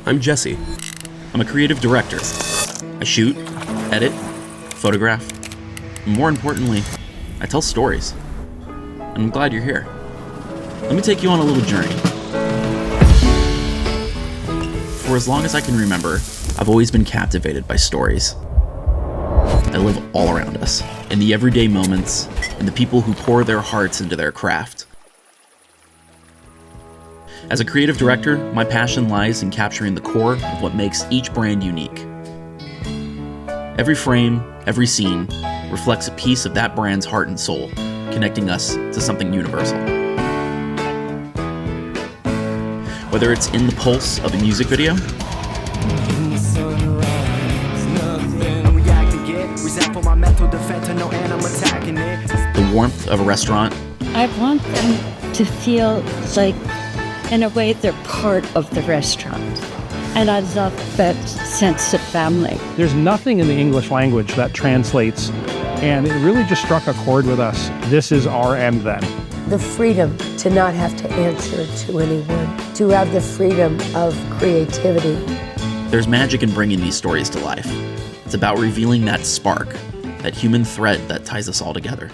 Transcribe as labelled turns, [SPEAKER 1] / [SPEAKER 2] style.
[SPEAKER 1] I'm Jesse. I'm a creative director. I shoot, edit, photograph, and more importantly, I tell stories. And I'm glad you're here. Let me take you on a little journey. For as long as I can remember, I've always been captivated by stories. They live all around us, in the everyday moments, and the people who pour their hearts into their craft. As a creative director, my passion lies in capturing the core of what makes each brand unique. Every frame, every scene, reflects a piece of that brand's heart and soul, connecting us to something universal. Whether it's in the pulse of a music video, the warmth of a restaurant,
[SPEAKER 2] I want them to feel like, in a way, they're part of the restaurant. And I love that sense of family.
[SPEAKER 3] There's nothing in the English language that translates, and it really just struck a chord with us. This is our end then.
[SPEAKER 4] The freedom to not have to answer to anyone, to have the freedom of creativity.
[SPEAKER 1] There's magic in bringing these stories to life. It's about revealing that spark, that human thread that ties us all together.